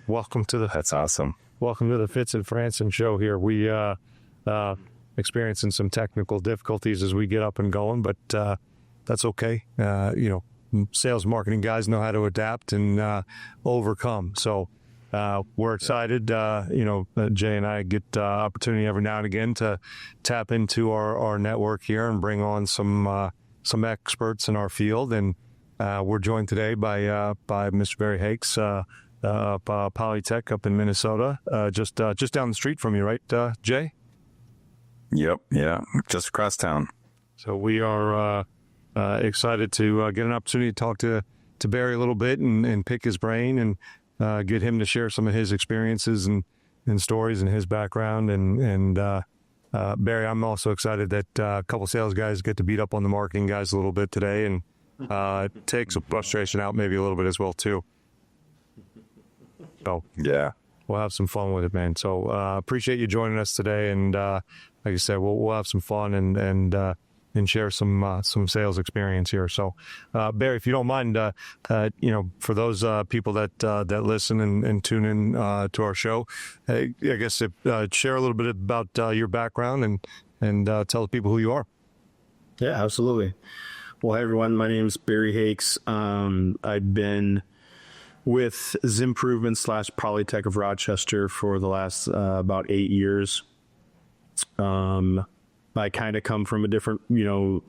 Welcome to the That's awesome. Welcome to the Fitz and Franson Show here. We experiencing some technical difficulties as we get up and going, but that's okay. Sales marketing guys know how to adapt and overcome. So we're excited. Jay and I get opportunity every now and again to tap into our network here and bring on some experts in our field. And we're joined today by Mr. Barry Hakes, Polytech up in Minnesota, just down the street from you, right, Jay? Yep. Yeah. Just across town. So we are excited to get an opportunity to talk to Barry a little bit and pick his brain and get him to share some of his experiences and stories and his background. And Barry, I'm also excited that a couple sales guys get to beat up on the marketing guys a little bit today and take some frustration out maybe a little bit as well, too. So, yeah, we'll have some fun with it, man. So appreciate you joining us today. And like I said, we'll have some fun and share some sales experience here. So, Barry, if you don't mind, for those people that listen and tune in to our show, I guess share a little bit about your background and tell the people who you are. Yeah, absolutely. Well, hey everyone, my name is Barry Hakes. I've been with Zimprovement / Polytech of Rochester for the last about 8 years. I kind of come from a different, a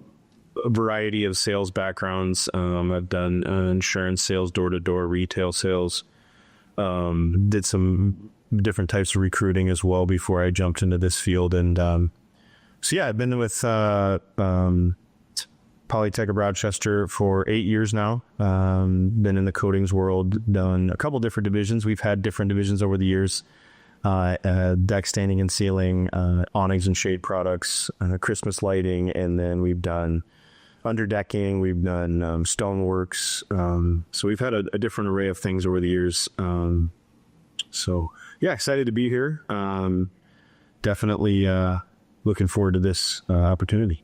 variety of sales backgrounds. I've done insurance sales, door-to-door retail sales. Did some different types of recruiting as well before I jumped into this field. And I've been with Polytech of Rochester for 8 years now. Been in the coatings world, done a couple different divisions. We've had different divisions over the years. Deck standing and ceiling, awnings and shade products, Christmas lighting, and then we've done underdecking, we've done stoneworks. So we've had a different array of things over the years. Excited to be here. Definitely looking forward to this opportunity.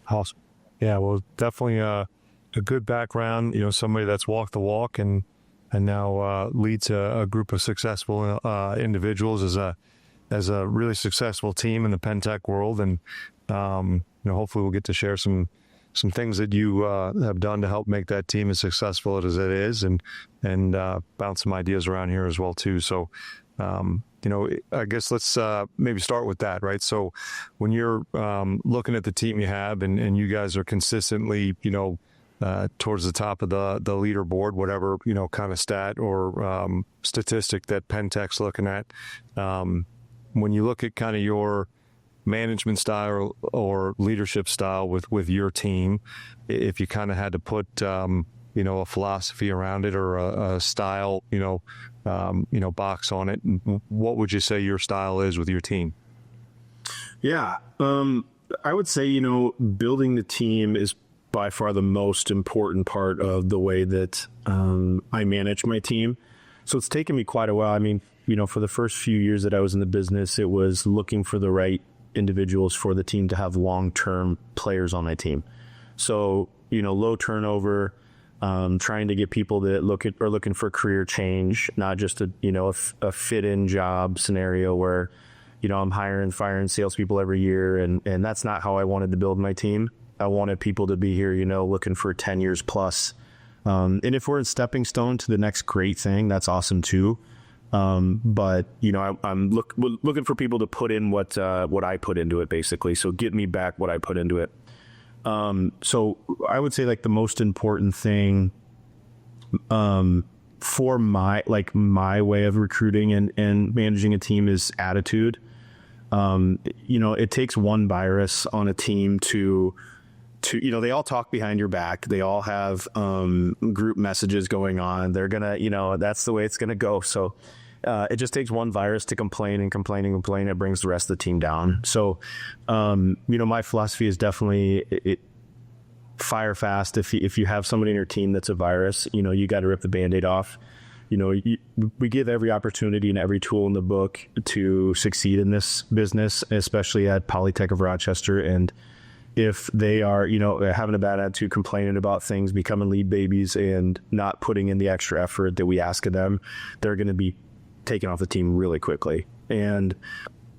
Awesome. Yeah, well, definitely a good background, somebody that's walked the walk and now leads a group of successful individuals as a really successful team in the Pentech world. And, hopefully we'll get to share some things that you have done to help make that team as successful as it is and bounce some ideas around here as well, too. So, I guess let's maybe start with that, right? So when you're looking at the team you have and you guys are consistently, towards the top of the leaderboard, whatever, kind of stat or statistic that Pentech's looking at, when you look at kind of your management style or leadership style with your team, if you kind of had to put, a philosophy around it or a style, box on it, what would you say your style is with your team? Yeah. I would say, building the team is by far the most important part of the way that I manage my team. So it's taken me quite a while. I mean, for the first few years that I was in the business, it was looking for the right individuals for the team to have long-term players on my team. So, low turnover, trying to get people that are looking for career change, not just a fit-in job scenario where, I'm hiring and firing salespeople every year. And that's not how I wanted to build my team. I wanted people to be here, looking for 10 years plus. And if we're a stepping stone to the next great thing, that's awesome too. But I'm looking for people to put in what I put into it, basically. So get me back what I put into it. So I would say like the most important thing, for my way of recruiting and managing a team is attitude. It takes one virus on a team to they all talk behind your back. They all have group messages going on. They're gonna, that's the way it's gonna go. So it just takes one virus to complain. It brings the rest of the team down. So, my philosophy is definitely fire fast. If you have somebody in your team that's a virus, you got to rip the Band-Aid off. We give every opportunity and every tool in the book to succeed in this business, especially at Polytech of Rochester. And, if they are, you know, having a bad attitude, complaining about things, becoming lead babies, and not putting in the extra effort that we ask of them, they're going to be taken off the team really quickly. And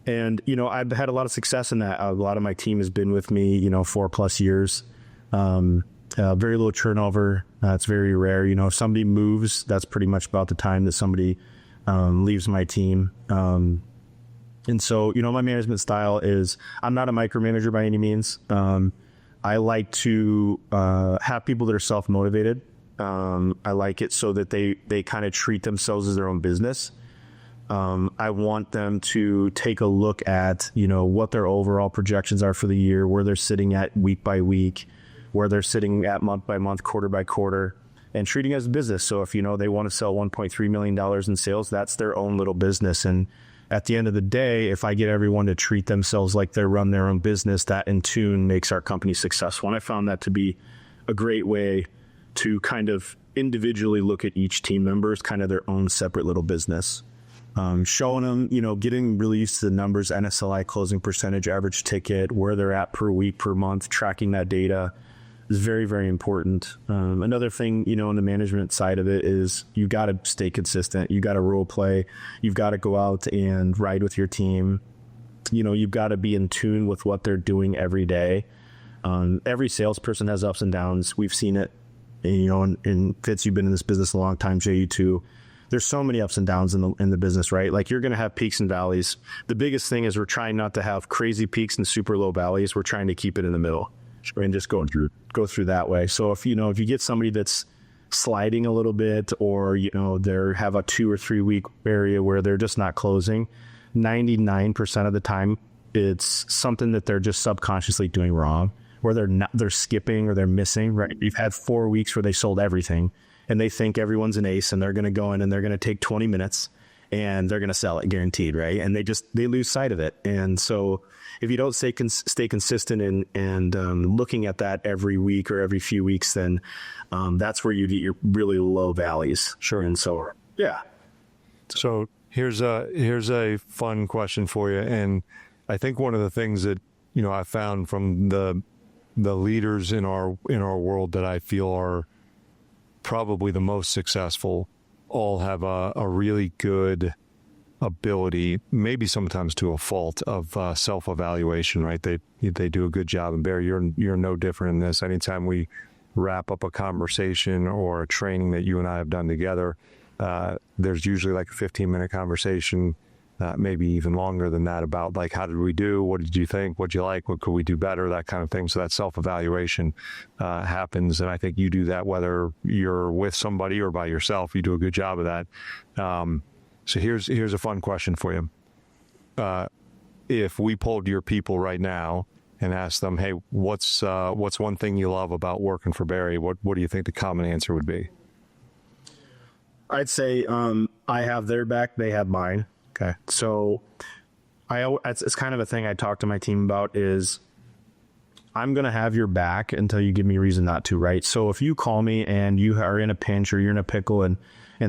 you know, I've had a lot of success in that. A lot of my team has been with me, you know, 4+ years. Very little turnover. It's very rare. You know, if somebody moves, that's pretty much about the time that somebody leaves my team. And so, you know, my management style is, I'm not a micromanager by any means. I like to have people that are self-motivated. I like it so that they kind of treat themselves as their own business. I want them to take a look at, you know, what their overall projections are for the year, where they're sitting at week by week, where they're sitting at month by month, quarter by quarter, and treating it as a business. So if, you know, they want to sell $1.3 million in sales, that's their own little business. And at the end of the day, if I get everyone to treat themselves like they run their own business, that in tune makes our company successful. And I found that to be a great way to kind of individually look at each team member as kind of their own separate little business. Showing them, you know, getting really used to the numbers, NSLI, closing percentage, average ticket, where they're at per week, per month, tracking that data is very, very important. Another thing, you know, on the management side of it is you got to stay consistent. You got to role play. You've got to go out and ride with your team. You know, you've got to be in tune with what they're doing every day. Every salesperson has ups and downs. We've seen it, you know, and Fitz, you've been in this business a long time, Jay, you too. There's so many ups and downs in the business, right? Like, you're going to have peaks and valleys. The biggest thing is we're trying not to have crazy peaks and super low valleys. We're trying to keep it in the middle and just go through that way. So if you get somebody that's sliding a little bit, or, you know, they have a 2 or 3 week area where they're just not closing, 99% of the time it's something that they're just subconsciously doing wrong, or they're skipping or they're missing, right? You've had 4 weeks where they sold everything and they think everyone's an ace, and they're going to go in and they're going to take 20 minutes and they're going to sell it guaranteed, right? And they lose sight of it. And so if you don't stay consistent and looking at that every week or every few weeks, then that's where you get your really low valleys. Sure. And so, yeah. So here's a fun question for you. And I think one of the things that, you know, I found from the leaders in our world that I feel are probably the most successful all have a really good ability, maybe sometimes to a fault, of self-evaluation, right? They do a good job. And Barry, you're no different in this. Anytime we wrap up a conversation or a training that you and I have done together, there's usually like a 15-minute conversation, maybe even longer than that, about like, how did we do? What did you think? What'd you like? What could we do better? That kind of thing. So that self-evaluation happens. And I think you do that whether you're with somebody or by yourself. You do a good job of that. So here's a fun question for you. If we polled your people right now and asked them, hey, what's one thing you love about working for Barry? What do you think the common answer would be? I'd say I have their back, they have mine. Okay. So it's kind of a thing I talk to my team about is, I'm going to have your back until you give me a reason not to, right? So if you call me and you are in a pinch or you're in a pickle and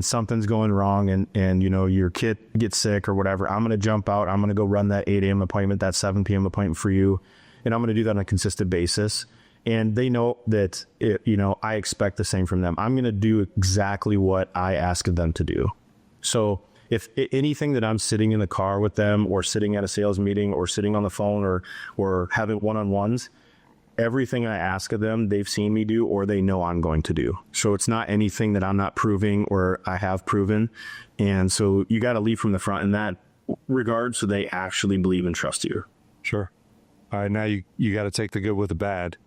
something's going wrong and you know, your kid gets sick or whatever, I'm going to jump out. I'm going to go run that 8 a.m. appointment, that 7 p.m. appointment for you. And I'm going to do that on a consistent basis. And they know that, you know, I expect the same from them. I'm going to do exactly what I ask of them to do. So if anything that I'm sitting in the car with them, or sitting at a sales meeting, or sitting on the phone, or having one-on-ones, everything I ask of them, they've seen me do, or they know I'm going to do. So it's not anything that I'm not proving or I have proven. And so you got to lead from the front in that regard, so they actually believe and trust you. Sure. All right. Now you got to take the good with the bad.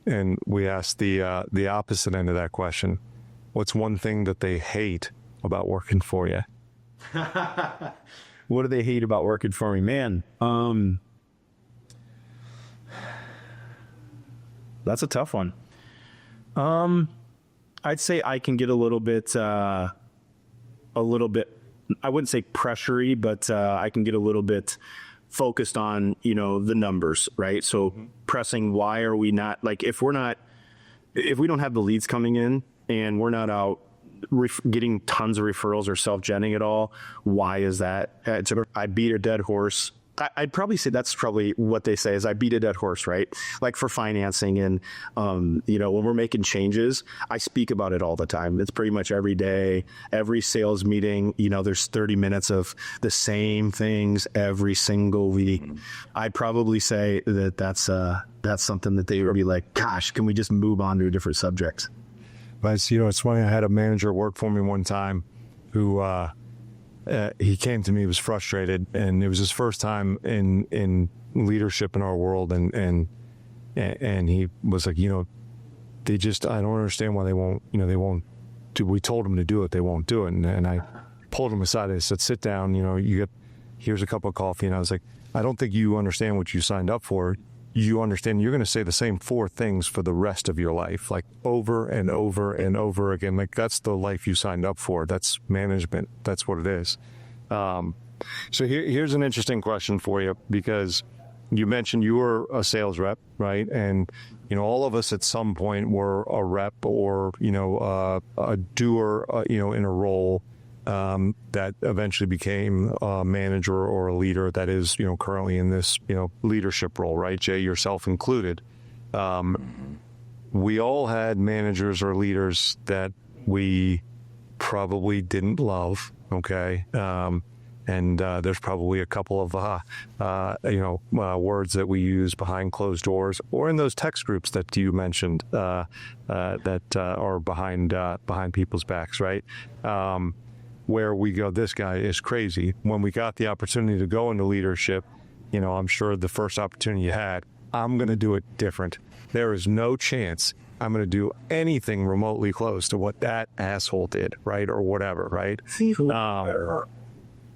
And we asked the opposite end of that question. What's one thing that they hate about working for you? What do they hate about working for me? Man, that's a tough one. I'd say I can get a little bit, I wouldn't say pressury, but I can get a little bit focused on, you know, the numbers, right? So pressing, why are we not, like, if we don't have the leads coming in and we're not out getting tons of referrals or self-genning at all, why is that? I beat a dead horse I'd probably say that's probably what they say is I beat a dead horse, right? Like for financing and, you know, when we're making changes, I speak about it all the time. It's pretty much every day, every sales meeting, you know, there's 30 minutes of the same things every single week. I'd probably say that that's something that they would be like, gosh, can we just move on to a different subject? But, you know, it's funny. I had a manager work for me one time who, he came to me, he was frustrated, and it was his first time in leadership in our world. And he was like, you know, I don't understand why they won't do, we told them to do it. They won't do it. And I pulled him aside. I said, sit down, you know, here's a cup of coffee. And I was like, I don't think you understand what you signed up for. You understand you're going to say the same 4 things for the rest of your life, like over and over and over again. Like that's the life you signed up for. That's management. That's what it is. So here's an interesting question for you, because you mentioned you were a sales rep, right? And, you know, all of us at some point were a rep or, you know, a doer, you know, in a role that eventually became a manager or a leader that is, you know, currently in this, you know, leadership role, right? Jay, yourself included. We all had managers or leaders that we probably didn't love, okay? And there's probably a couple of, you know, words that we use behind closed doors or in those text groups that you mentioned that are behind people's backs, right? Where we go, this guy is crazy. When we got the opportunity to go into leadership, you know, I'm sure the first opportunity you had, I'm going to do it different. There is no chance I'm going to do anything remotely close to what that asshole did, right? Or whatever, right?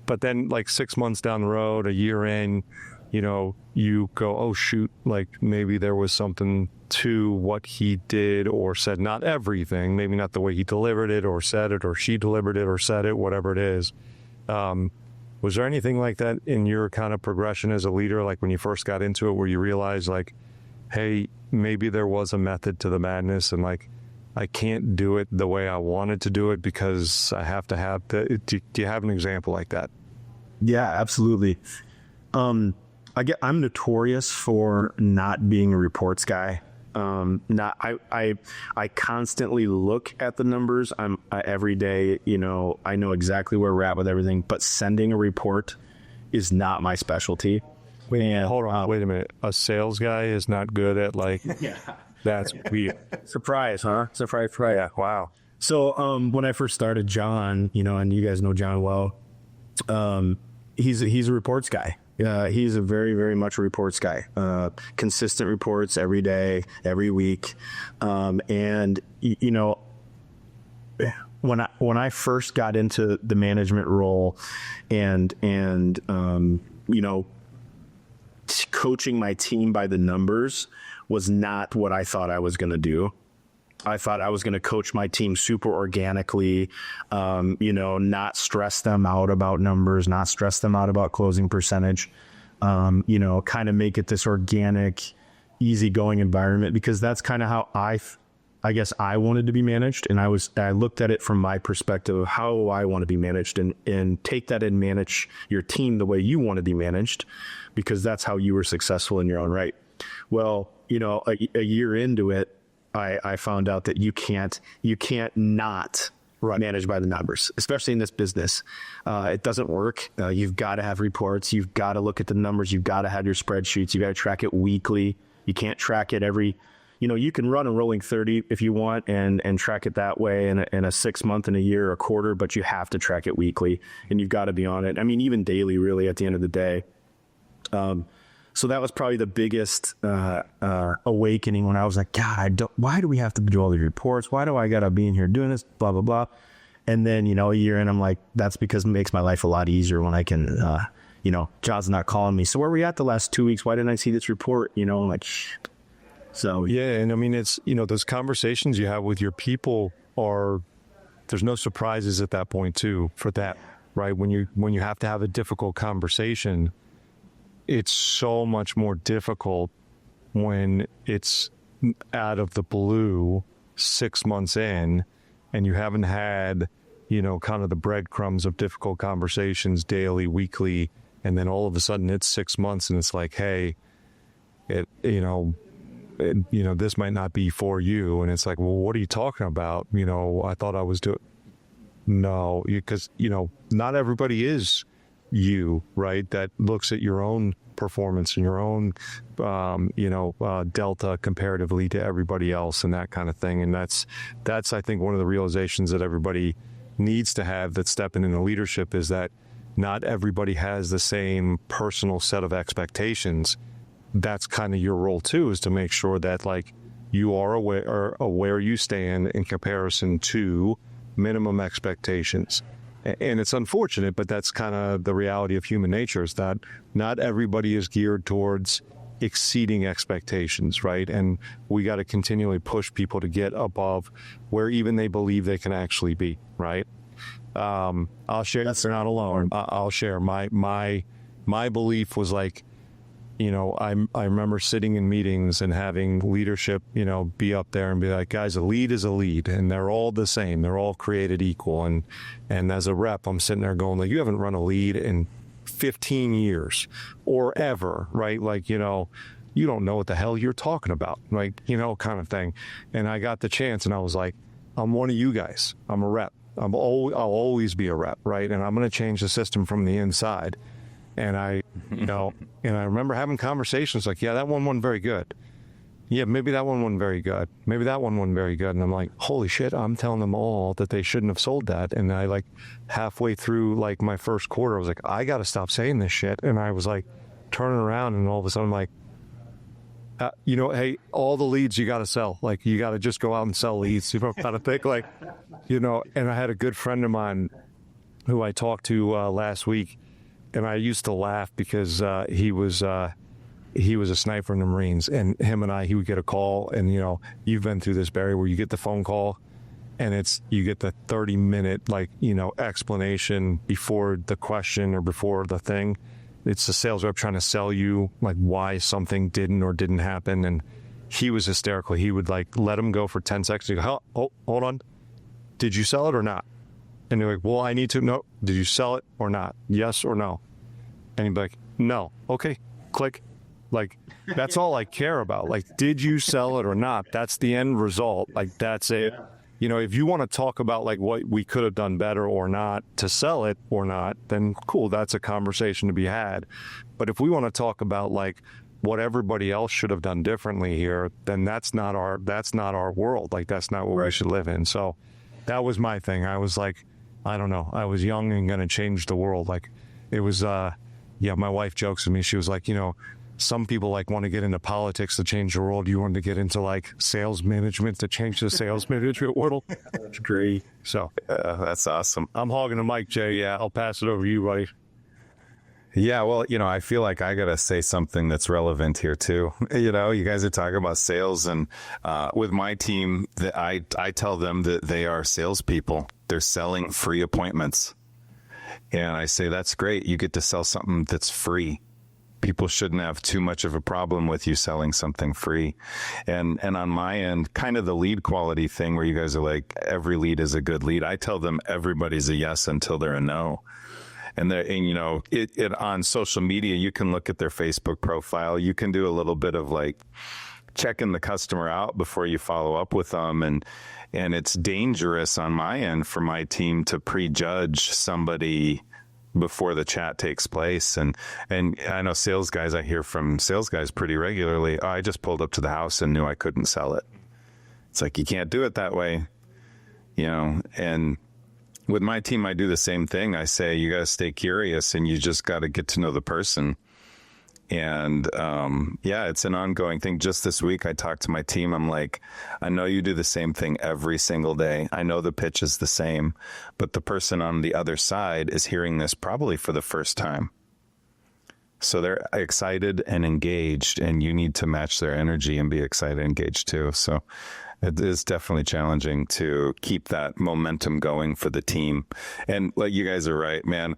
But then like 6 months down the road, a year in, you know, you go, oh, shoot, like maybe there was something to what he did or said, not everything, maybe not the way he delivered it or said it, or she delivered it or said it, whatever it is. Was there anything like that in your kind of progression as a leader, like when you first got into it, where you realized like, hey, maybe there was a method to the madness and like, I can't do it the way I wanted to do it because I have to have do you have an example like that? Yeah, absolutely. I'm notorious for not being a reports guy. I constantly look at the numbers. Every day, you know, I know exactly where we're at with everything, but sending a report is not my specialty. Hold on, wait a minute. A sales guy is not good at like, yeah. That's weird. Surprise, huh? Surprise. Yeah, wow. So, when I first started, John, you know, and you guys know John well, he's a reports guy. He's a very, very much a reports guy. Consistent reports every day, every week. And you know, when I first got into the management role and you know, coaching my team by the numbers was not what I thought I was going to do. I thought I was going to coach my team super organically, you know, not stress them out about numbers, not stress them out about closing percentage, you know, kind of make it this organic, easygoing environment, because that's kind of how I guess I wanted to be managed. And I looked at it from my perspective of how I want to be managed, and take that and manage your team the way you want to be managed, because that's how you were successful in your own right. Well, you know, a year into it, I found out that you can't not manage by the numbers, especially in this business. It doesn't work. You've got to have reports. You've got to look at the numbers. You've got to have your spreadsheets. You got to track it weekly. You can't track it every, you know, you can run a rolling 30 if you want and track it that way in a 6 month, in a year, or a quarter, but you have to track it weekly, and you've got to be on it. I mean, even daily, really, at the end of the day. So that was probably the biggest awakening, when I was like, God, why do we have to do all these reports? Why do I got to be in here doing this, blah, blah, blah. And then, you know, a year in, I'm like, that's because it makes my life a lot easier when I can, you know, John's not calling me. So where were we at the last 2 weeks? Why didn't I see this report? You know, I'm like, shit. So, yeah. And I mean, it's, you know, those conversations you have with your people there's no surprises at that point too, for that, right? When you have to have a difficult conversation, it's so much more difficult when it's out of the blue 6 months in, and you haven't had, you know, kind of the breadcrumbs of difficult conversations daily, weekly, And then all of a sudden it's 6 months and it's like, hey, this might not be for you. And it's like, well, what are you talking about? I thought I was doing. No, because, not everybody is you, right? That looks at your own performance and your own, delta comparatively to everybody else and that kind of thing. And that's, I think, one of the realizations that everybody needs to have that's stepping into leadership is that not everybody has the same personal set of expectations. That's kind of your role too, is to make sure that like you are aware where you stand in comparison to minimum expectations. And it's unfortunate, but that's kind of the reality of human nature, is that not everybody is geared towards exceeding expectations, right? And we got to continually push people to get above where even they believe they can actually be, right? I'll share. They're not alone. I'll share my belief was like, I remember sitting in meetings and having leadership, be up there and be like, guys, a lead is a lead, and they're all the same. They're all created equal. And as a rep, I'm sitting there going, like, you haven't run a lead in 15 years or ever, right? Like, you don't know what the hell you're talking about, like, kind of thing. And I got the chance and I was like, I'm one of you guys. I'm a rep. I'll always be a rep, right? And I'm going to change the system from the inside. And I remember having conversations like, yeah, that one wasn't very good. Yeah, maybe that one wasn't very good. Maybe that one wasn't very good. And I'm like, holy shit, I'm telling them all that they shouldn't have sold that. And I like halfway through like my first quarter, I was like, I got to stop saying this shit. And I was like turning around and all of a sudden I'm like, hey, all the leads you got to sell. Like, you got to just go out and sell leads. You know, kind of think like, and I had a good friend of mine who I talked to last week, and I used to laugh because he was a sniper in the Marines, and him and he would get a call, and you've been through this, Barry, where you get the phone call and you get the 30-minute explanation before the question or before the thing. It's the sales rep trying to sell you like why something didn't happen. And he was hysterical. He would like let him go for 10 seconds. He'd go, oh, hold on. Did you sell it or not? And they're like, well, I need to know. Did you sell it or not? Yes or no? And he'd be like, no. Okay, click. Like, that's all I care about. Like, did you sell it or not? That's the end result. Like, that's it. Yeah. If you want to talk about like what we could have done better or not to sell it or not, then cool, that's a conversation to be had. But if we want to talk about like what everybody else should have done differently here, then that's not our world. Like, that's not what we should live in. So that was my thing. I was like, I don't know. I was young and going to change the world. Like, it was, my wife jokes with me. She was like, some people like want to get into politics to change the world. You want to get into like sales management to change the sales management world. That's great. So that's awesome. I'm hogging the mic, Jay. Yeah, I'll pass it over to you, buddy. Yeah, well, I feel like I got to say something that's relevant here too. You guys are talking about sales, and with my team, I tell them that they are salespeople. They're selling free appointments. And I say, that's great. You get to sell something that's free. People shouldn't have too much of a problem with you selling something free. And on my end, kind of the lead quality thing where you guys are like, every lead is a good lead. I tell them everybody's a yes until they're a no. And on social media, you can look at their Facebook profile. You can do a little bit of like checking the customer out before you follow up with them. And it's dangerous on my end for my team to prejudge somebody before the chat takes place. And I know sales guys, I hear from sales guys pretty regularly, I just pulled up to the house and knew I couldn't sell it. It's like, you can't do it that way, and with my team, I do the same thing. I say, you got to stay curious and you just got to get to know the person. And it's an ongoing thing. Just this week, I talked to my team. I'm like, I know you do the same thing every single day. I know the pitch is the same, but the person on the other side is hearing this probably for the first time. So they're excited and engaged, and you need to match their energy and be excited and engaged too. So it is definitely challenging to keep that momentum going for the team. And like, you guys are right, man.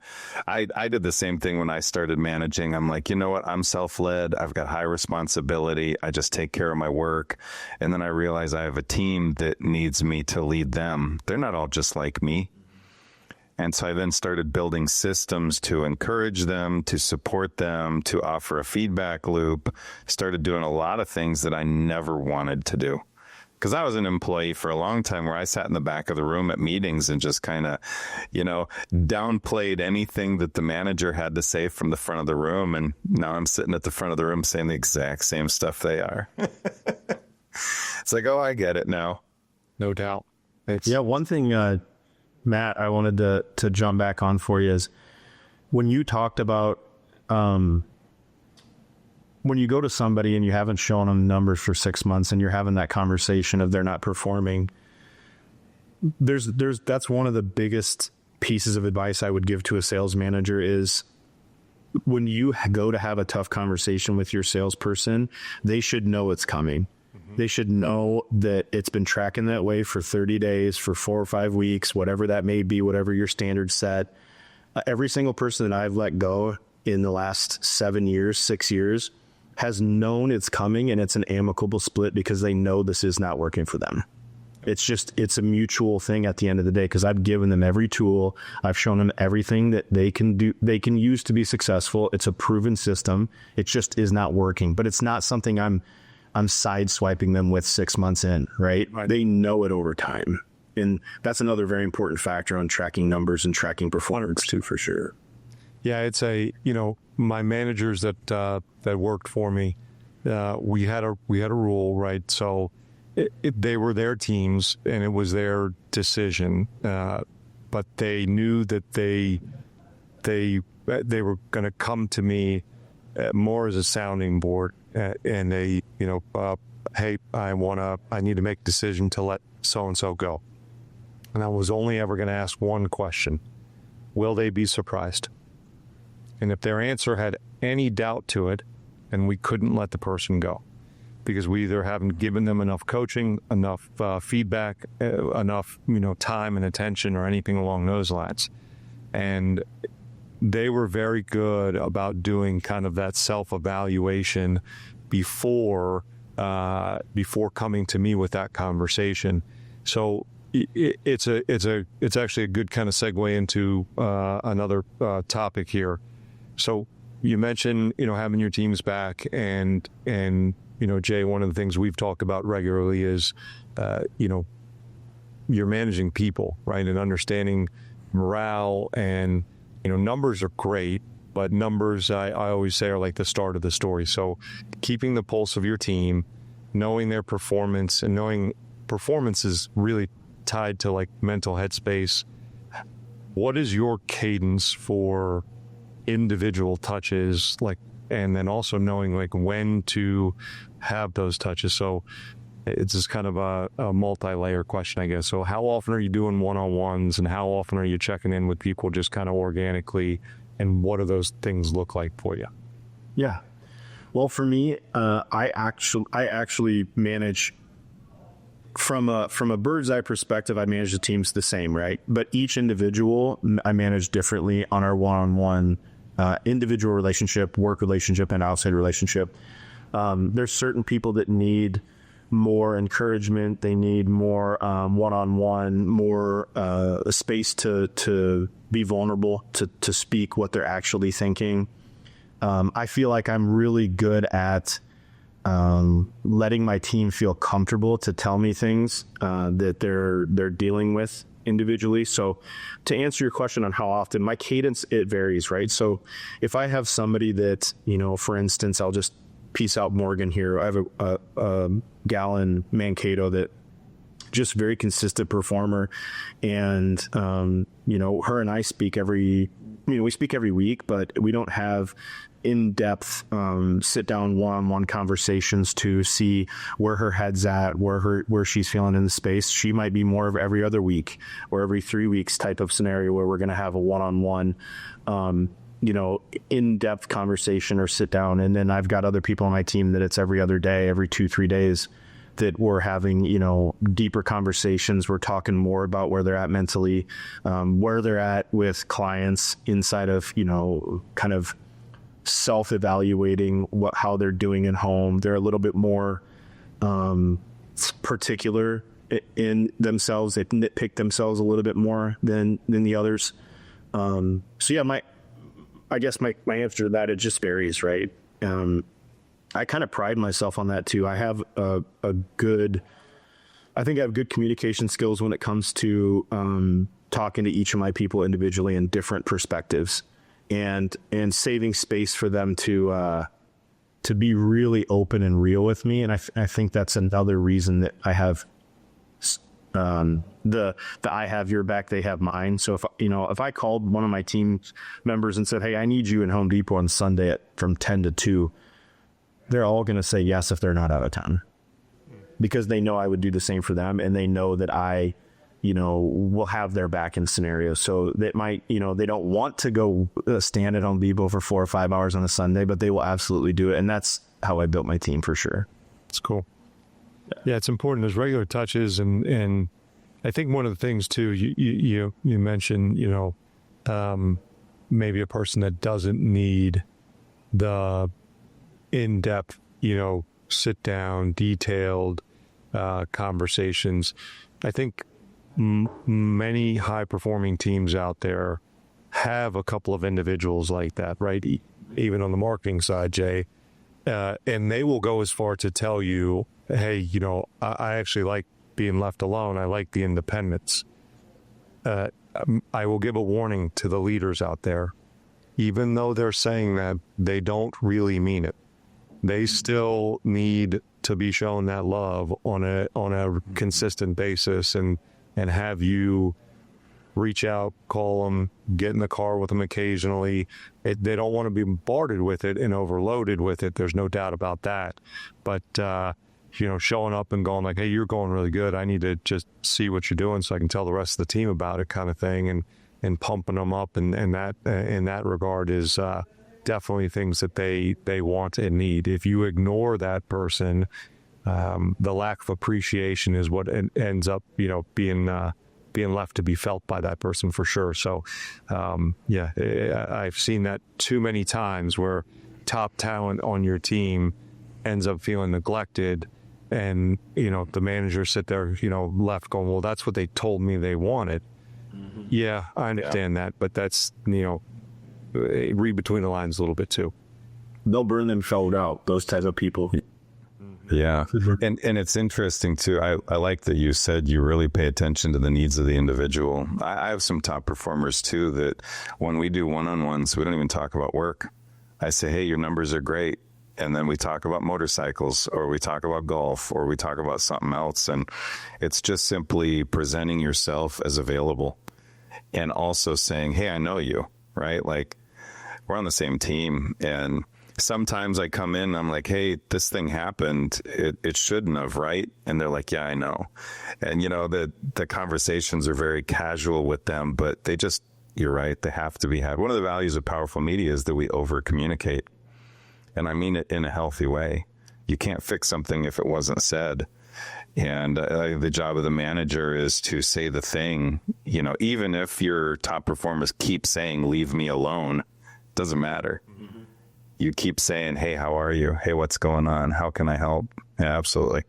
I did the same thing when I started managing. I'm like, you know what? I'm self-led. I've got high responsibility. I just take care of my work. And then I realize I have a team that needs me to lead them. They're not all just like me. And so I then started building systems to encourage them, to support them, to offer a feedback loop, started doing a lot of things that I never wanted to do. Because I was an employee for a long time where I sat in the back of the room at meetings and just kind of, downplayed anything that the manager had to say from the front of the room. And now I'm sitting at the front of the room saying the exact same stuff they are. It's like, oh, I get it now. No doubt. One thing, Matt, I wanted to jump back on for you is when you talked about when you go to somebody and you haven't shown them numbers for 6 months and you're having that conversation of they're not performing, that's one of the biggest pieces of advice I would give to a sales manager is when you go to have a tough conversation with your salesperson, they should know it's coming. Mm-hmm. They should know that it's been tracking that way for 30 days, for 4 or 5 weeks, whatever that may be, whatever your standard set. Every single person that I've let go in the last 7 years, 6 years, has known it's coming, and it's an amicable split because they know this is not working for them. It's a mutual thing at the end of the day, because I've given them every tool. I've shown them everything that they can do, they can use to be successful. It's a proven system. It just is not working, but it's not something I'm sideswiping them with 6 months in, right? They know it over time. And that's another very important factor on tracking numbers and tracking performance too, for sure. Yeah, it's my managers that worked for me, we had a rule, right? So they were their teams and it was their decision, but they knew that they were going to come to me more as a sounding board, and they, hey, I need to make a decision to let so and so go, and I was only ever going to ask one question: will they be surprised? And if their answer had any doubt to it, then we couldn't let the person go, because we either haven't given them enough coaching, enough feedback, enough time and attention, or anything along those lines. And they were very good about doing kind of that self-evaluation before coming to me with that conversation. So it's actually a good kind of segue into another topic here. So you mentioned, having your teams back, and Jay, one of the things we've talked about regularly is, you're managing people, right? And understanding morale, and, numbers are great, but numbers, I always say, are like the start of the story. So keeping the pulse of your team, knowing their performance, and knowing performance is really tied to like mental headspace. What is your cadence for individual touches, and then also knowing when to have those touches? So it's just kind of a multi-layer question, I guess. So how often are you doing one-on-ones, and how often are you checking in with people just kind of organically, and what do those things look like for you? Yeah. Well, for me, I actually manage from a bird's eye perspective. I manage the teams the same, right? But each individual I manage differently on our one-on-one individual relationship, work relationship, and outside relationship. There's certain people that need more encouragement. They need more one-on-one, more space to be vulnerable, to speak what they're actually thinking. I feel like I'm really good at letting my team feel comfortable to tell me things that they're dealing with individually. So to answer your question on how often, my cadence, it varies, right? So if I have somebody that, for instance, I'll just piece out Morgan here. I have a gal in Mankato that just very consistent performer. And, her and I speak we speak every week, but we don't have in-depth sit down one-on-one conversations to see where her head's at, where she's feeling in the space. She might be more of every other week or every 3 weeks type of scenario where we're going to have a one-on-one in-depth conversation or sit down. And then I've got other people on my team that it's every other day, every 2-3 days, that we're having, deeper conversations. We're talking more about where they're at mentally, where they're at with clients inside of, kind of self-evaluating how they're doing at home. They're a little bit more particular in themselves. They nitpick themselves a little bit more than the others. So yeah, I guess my answer to that, it just varies, right? I kind of pride myself on that too. I have I think I have good communication skills when it comes to talking to each of my people individually in different perspectives, and saving space for them to be really open and real with me. And I think that's another reason that I have the I have your back, they have mine. So if I called one of my team members and said, hey, I need you in Home Depot on Sunday from 10 to 2, they're all going to say yes if they're not out of town, because they know I would do the same for them, and they know that I will have their back in scenarios. So that might, they don't want to go stand at Home Depot for 4 or 5 hours on a Sunday, but they will absolutely do it. And that's how I built my team for sure. It's cool. Yeah, it's important. There's regular touches, and I think one of the things too, you mentioned, maybe a person that doesn't need the in-depth, sit down, detailed conversations. I think many high-performing teams out there have a couple of individuals like that, right? Even on the marketing side, Jay, and they will go as far to tell you, hey, I actually like being left alone. I like the independence. I will give a warning to the leaders out there. Even though they're saying that, they don't really mean it. They still need to be shown that love on a consistent basis, and have you reach out, call them, get in the car with them occasionally. They don't want to be bombarded with it and overloaded with it. There's no doubt about that. But showing up and going like, hey, you're going really good. I need to just see what you're doing so I can tell the rest of the team about it, kind of thing, and pumping them up, and that in that regard is definitely things that they want and need. If you ignore that person, the lack of appreciation is what ends up being left to be felt by that person for sure. So I've seen that too many times where top talent on your team ends up feeling neglected, and the manager sit there left going, well, that's what they told me they wanted. Mm-hmm. Yeah, I understand that, but that's read between the lines a little bit too. They'll burn themselves out, those types of people. Yeah. And it's interesting too. I like that you said you really pay attention to the needs of the individual. I have some top performers too that when we do one-on-ones, we don't even talk about work. I say, hey, your numbers are great. And then we talk about motorcycles, or we talk about golf, or we talk about something else. And it's just simply presenting yourself as available, and also saying, hey, I know you, right? Like, we're on the same team. And sometimes I come in and I'm like, hey, this thing happened. It shouldn't have, right? And they're like, yeah, I know. And, the conversations are very casual with them, but you're right, they have to be had. One of the values of powerful media is that we over communicate. And I mean it in a healthy way. You can't fix something if it wasn't said. And the job of the manager is to say the thing, even if your top performers keep saying, leave me alone, doesn't matter. Mm-hmm. You keep saying, hey, how are you? Hey, what's going on? How can I help? Yeah, absolutely.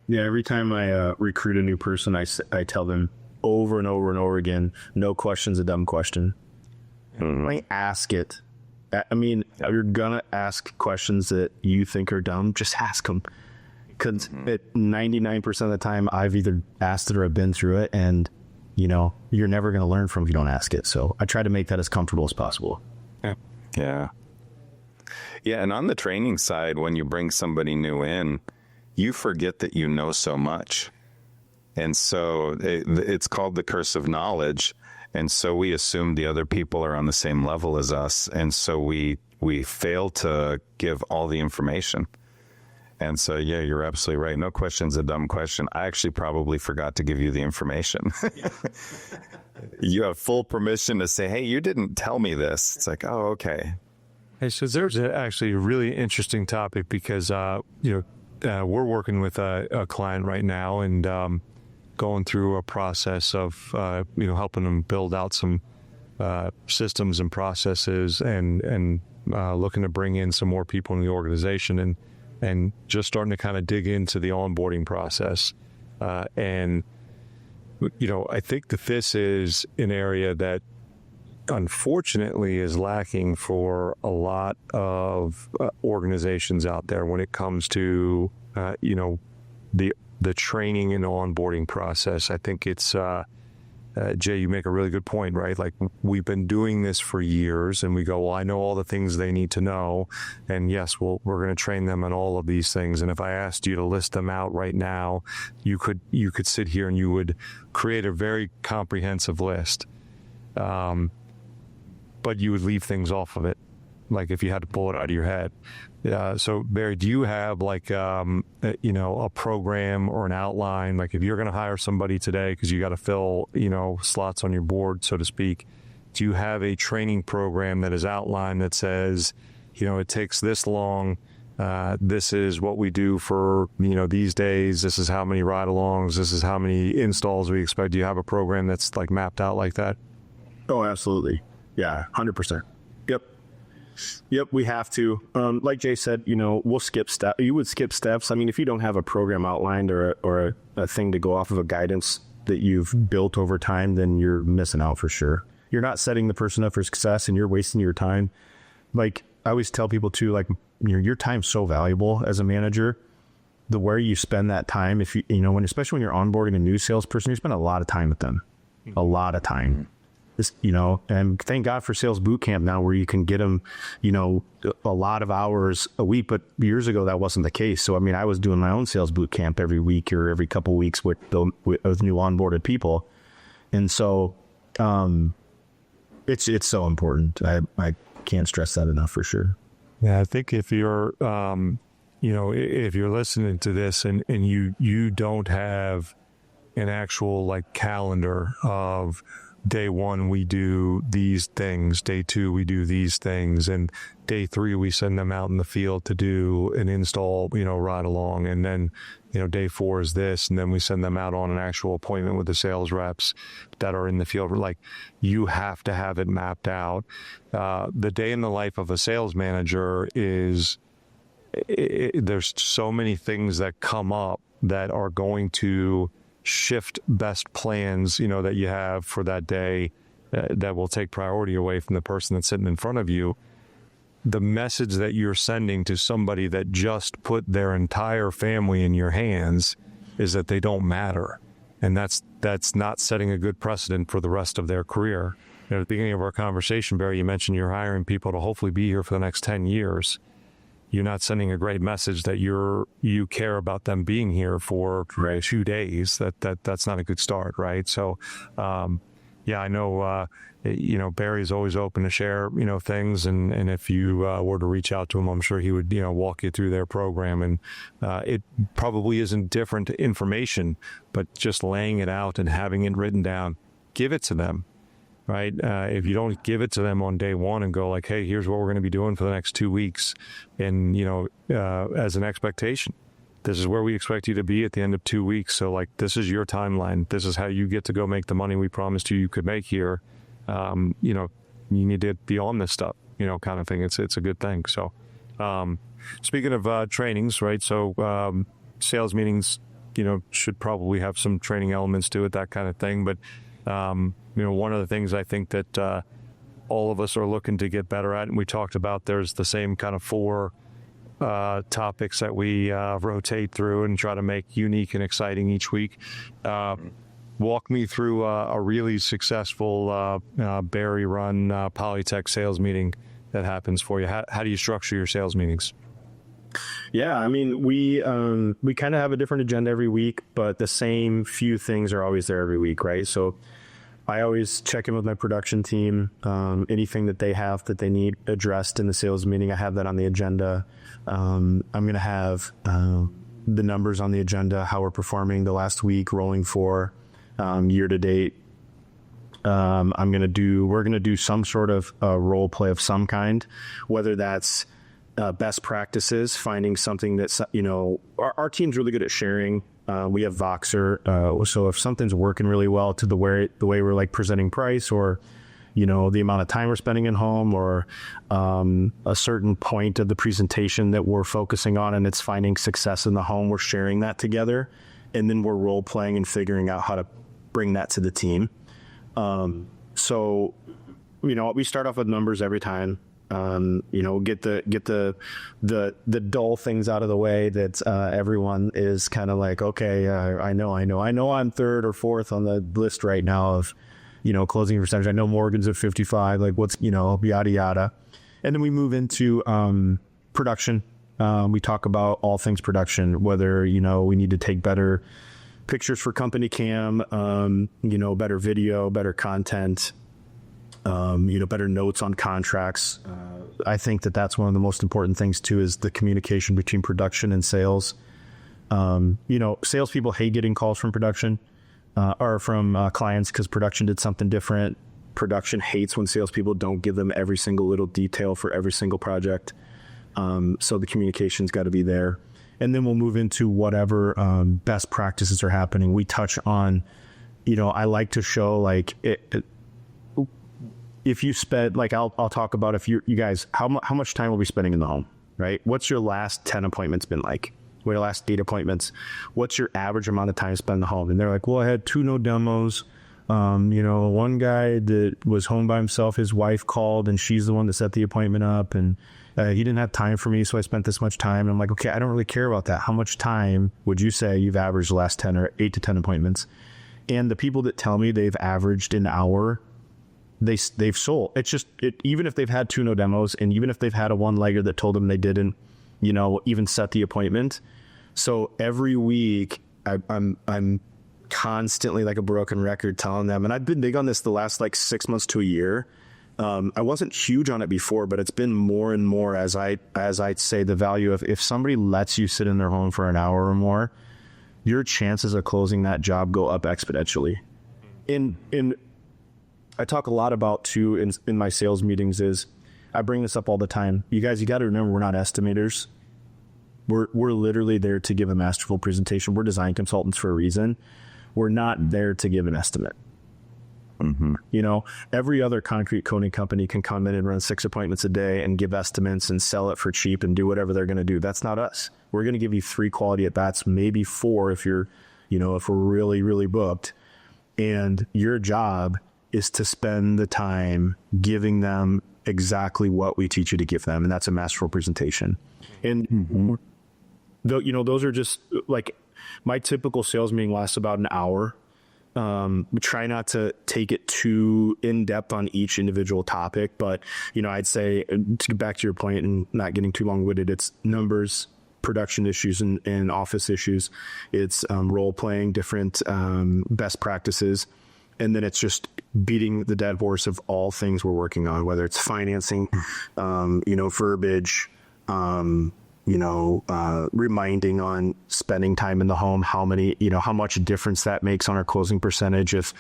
Yeah, every time I recruit a new person, I tell them over and over and over again, no question's a dumb question. Mm-hmm. I ask it. I mean, you're going to ask questions that you think are dumb, just ask them. Because 99% of the time, I've either asked it or I've been through it, and, you're never going to learn from if you don't ask it. So I try to make that as comfortable as possible. Yeah. Yeah, and on the training side, when you bring somebody new in, you forget that you know so much. And so it's called the curse of knowledge. And so we assume the other people are on the same level as us. And so we fail to give all the information. And so, yeah, you're absolutely right. No question's a dumb question. I actually probably forgot to give you the information. You have full permission to say, hey, you didn't tell me this. It's like, oh, okay. Hey, so there's actually a really interesting topic because, we're working with a client right now and going through a process of, helping them build out some systems and processes and looking to bring in some more people in the organization and just starting to kind of dig into the onboarding process. I think that this is an area that unfortunately is lacking for a lot of organizations out there when it comes to, the training and onboarding process. I think it's, Jay, you make a really good point, right? Like, we've been doing this for years and we go, well, I know all the things they need to know. And yes, we're going to train them on all of these things. And if I asked you to list them out right now, you could sit here and you would create a very comprehensive list. But you would leave things off of it, like if you had to pull it out of your head. So Barry, do you have like, a program or an outline? Like, if you're going to hire somebody today, because you got to fill, slots on your board, so to speak, do you have a training program that is outlined that says, it takes this long, this is what we do for, these days, this is how many ride-alongs, this is how many installs we expect? Do you have a program that's like mapped out like that? Oh, absolutely. Yeah, 100%. Yep, we have to. Like Jay said, we'll skip steps. You would skip steps. I mean, if you don't have a program outlined or a thing to go off of, a guidance that you've built over time, then you're missing out for sure. You're not setting the person up for success and you're wasting your time. Like, I always tell people too, like, your time's so valuable as a manager. The where you spend that time, if especially when you're onboarding a new salesperson, you spend a lot of time with them, a lot of time. And thank God for sales boot camp now, where you can get them, a lot of hours a week. But years ago, that wasn't the case. So, I mean, I was doing my own sales boot camp every week or every couple of weeks with new onboarded people. And so, it's so important. I can't stress that enough for sure. Yeah, I think if you're, if you're listening to this and you don't have an actual like calendar of, day one, we do these things. Day two, we do these things. And day three, we send them out in the field to do an install, ride along. And then, day four is this. And then we send them out on an actual appointment with the sales reps that are in the field. Like, you have to have it mapped out. The day in the life of a sales manager is, there's so many things that come up that are going to shift best plans, that you have for that day, that will take priority away from the person that's sitting in front of you. The message that you're sending to somebody that just put their entire family in your hands is that they don't matter. And that's not setting a good precedent for the rest of their career. At the beginning of our conversation, Barry, you mentioned you're hiring people to hopefully be here for the next 10 years. You're not sending a great message that you care about them being here for 2 days. That's not a good start, right? So, I know, Barry's always open to share, things. And if you were to reach out to him, I'm sure he would, walk you through their program. And it probably isn't different information, but just laying it out and having it written down, give it to them. Right? If you don't give it to them on day one and go like, hey, here's what we're going to be doing for the next 2 weeks. And, as an expectation, this is where we expect you to be at the end of 2 weeks. So like, this is your timeline. This is how you get to go make the money we promised you could make here. You need to be on this stuff, kind of thing. It's a good thing. So, speaking of trainings, right? So, sales meetings, should probably have some training elements to it, that kind of thing. But, one of the things I think that all of us are looking to get better at, and we talked about, there's the same kind of 4 topics that we rotate through and try to make unique and exciting each week. Walk me through a really successful Barry-run Polytech sales meeting that happens for you. How do you structure your sales meetings? Yeah, I mean, we kind of have a different agenda every week, but the same few things are always there every week, right? So I always check in with my production team. Anything that they have that they need addressed in the sales meeting, I have that on the agenda. I'm going to have the numbers on the agenda, how we're performing the last week, rolling for year to date. We're going to do some sort of role play of some kind, whether that's best practices, finding something that's, our team's really good at sharing. We have Voxer. So if something's working really well to the way we're like presenting price, or, the amount of time we're spending at home, or a certain point of the presentation that we're focusing on and it's finding success in the home, we're sharing that together. And then we're role playing and figuring out how to bring that to the team. So we start off with numbers every time. Get the dull things out of the way that everyone is kind of like, okay, I know I'm third or fourth on the list right now of, closing percentage. I know Morgan's at 55, like what's, yada, yada. And then we move into production. We talk about all things production, whether, we need to take better pictures for company cam, better video, better content, better notes on contracts. I think that's one of the most important things too, is the communication between production and sales. Salespeople hate getting calls from production or from clients because production did something different. Production hates when salespeople don't give them every single little detail for every single project. So the communication's got to be there. And then we'll move into whatever best practices are happening. We touch on, I like to show like if you spend, like I'll talk about if you guys, how much time will be spending in the home, right? What's your last 10 appointments been like? What are your last 8 appointments? What's your average amount of time spent in the home? And they're like, well, I had 2 no demos. One guy that was home by himself, his wife called and she's the one that set the appointment up, and he didn't have time for me, so I spent this much time. And I'm like, okay, I don't really care about that. How much time would you say you've averaged the last 10 or 8 to 10 appointments? And the people that tell me they've averaged an hour, they've sold. It's just, even if they've had 2 no demos, and even if they've had a one-legger that told them they didn't, even set the appointment. So every week I'm constantly like a broken record telling them, and I've been big on this the last like 6 months to a year. I wasn't huge on it before, but it's been more and more as I'd say the value of, if somebody lets you sit in their home for an hour or more, your chances of closing that job go up exponentially. In I talk a lot about too in my sales meetings is, I bring this up all the time. You guys, you got to remember, we're not estimators. We're literally there to give a masterful presentation. We're design consultants for a reason. We're not there to give an estimate. Mm-hmm. Every other concrete coating company can come in and run 6 appointments a day and give estimates and sell it for cheap and do whatever they're going to do. That's not us. We're going to give you 3 quality at bats, maybe 4 if you're, if we're really, really booked. And your job is to spend the time giving them exactly what we teach you to give them. And that's a masterful presentation. And, those are just like, my typical sales meeting lasts about an hour. We try not to take it too in depth on each individual topic, but, I'd say, to get back to your point and not getting too long winded, it's numbers, production issues and office issues. It's role playing, different best practices. And then it's just beating the dead horse of all things we're working on, whether it's financing, verbiage, reminding on spending time in the home, how much difference that makes on our closing percentage. If,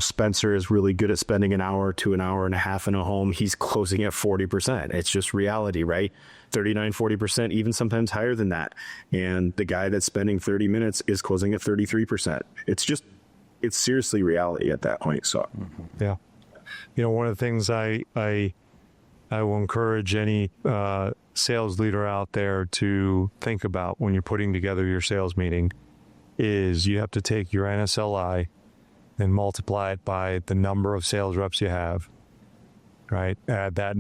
Spencer is really good at spending an hour to an hour and a half in a home, he's closing at 40%. It's just reality, right? 39, 40%, even sometimes higher than that. And the guy that's spending 30 minutes is closing at 33%. It's seriously reality at that point. So, yeah. One of the things I will encourage any sales leader out there to think about when you're putting together your sales meeting is you have to take your NSLI and multiply it by the number of sales reps you have, right? Add that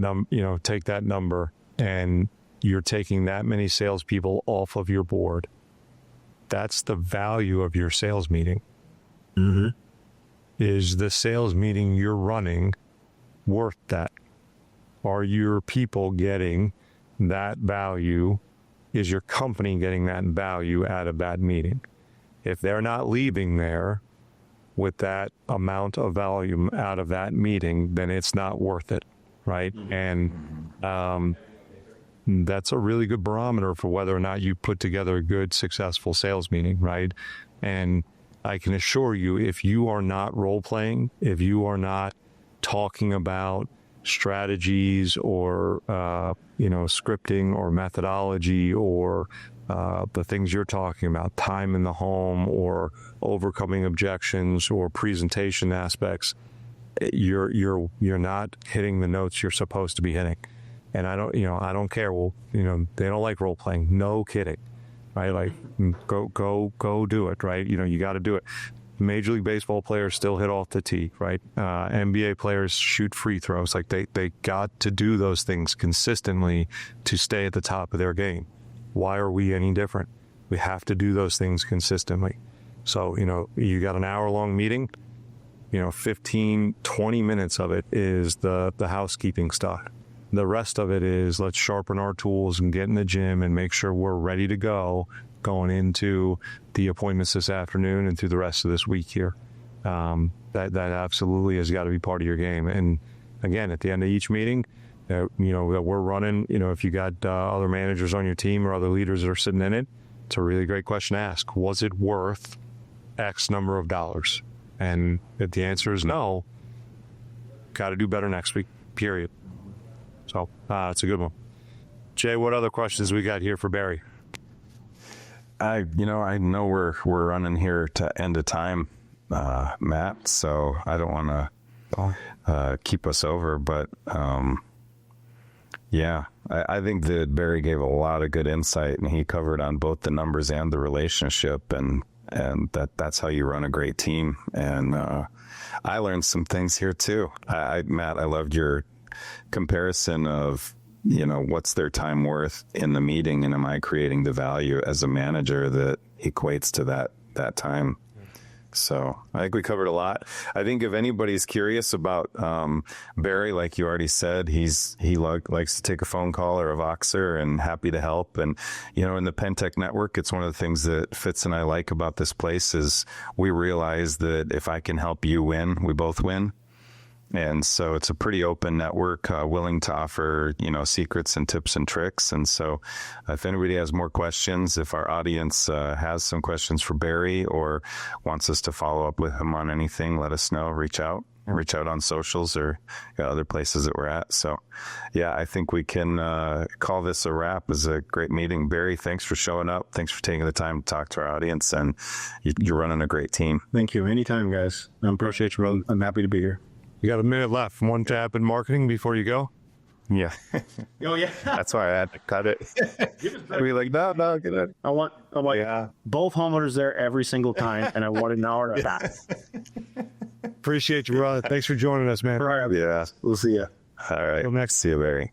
take that number, and you're taking that many salespeople off of your board. That's the value of your sales meeting. Mm-hmm. Is the sales meeting you're running worth that? Are your people getting that value? Is your company getting that value out of that meeting? If they're not leaving there with that amount of volume out of that meeting, then it's not worth it, right? Mm-hmm. And that's a really good barometer for whether or not you put together a good, successful sales meeting, right? And I can assure you, if you are not role-playing, if you are not talking about strategies or, scripting or methodology or the things you're talking about, time in the home or overcoming objections or presentation aspects, you're not hitting the notes you're supposed to be hitting. And I don't care. Well, they don't like role-playing. No kidding. Right? Like, go do it, right? You got to do it. Major League Baseball players still hit off the tee, right? NBA players shoot free throws. Like they got to do those things consistently to stay at the top of their game. Why are we any different? We have to do those things consistently. So, you got an hour-long meeting, 15, 20 minutes of it is the housekeeping stuff. The rest of it is let's sharpen our tools and get in the gym and make sure we're ready to go going into the appointments this afternoon and through the rest of this week here. That absolutely has got to be part of your game. And again, at the end of each meeting, that we're running, if you got other managers on your team or other leaders that are sitting in it, it's a really great question to ask. Was it worth X number of dollars? And if the answer is no, got to do better next week, period. So it's a good one. Jay, what other questions we got here for Barry? I know we're running here to end of time, Matt, so I don't want to keep us over, but I think that Barry gave a lot of good insight, and he covered on both the numbers and the relationship, and that's how you run a great team. And I learned some things here too. Matt, I loved your comparison of what's their time worth in the meeting, and am I creating the value as a manager that equates to that time. So I think we covered a lot. I think if anybody's curious about Barry, like you already said, he likes to take a phone call or a Voxer, and happy to help. And in the Pentech network, it's one of the things that Fitz and I like about this place is we realize that if I can help you win, we both win. And so it's a pretty open network, willing to offer, secrets and tips and tricks. And so if anybody has more questions, if our audience has some questions for Barry or wants us to follow up with him on anything, let us know. Reach out on socials or other places that we're at. So, I think we can call this a wrap. It was a great meeting. Barry, thanks for showing up. Thanks for taking the time to talk to our audience. And you're running a great team. Thank you. Anytime, guys. I appreciate you, brother. I'm happy to be here. You got a minute left. One tap in marketing before you go. Yeah. Oh, yeah. That's why I had to cut it. Be like, no, get it. I want both homeowners there every single time, and I want an hour and a half. Appreciate you, brother. Thanks for joining us, man. Yeah. We'll see you. All right. Till next. See you, Barry.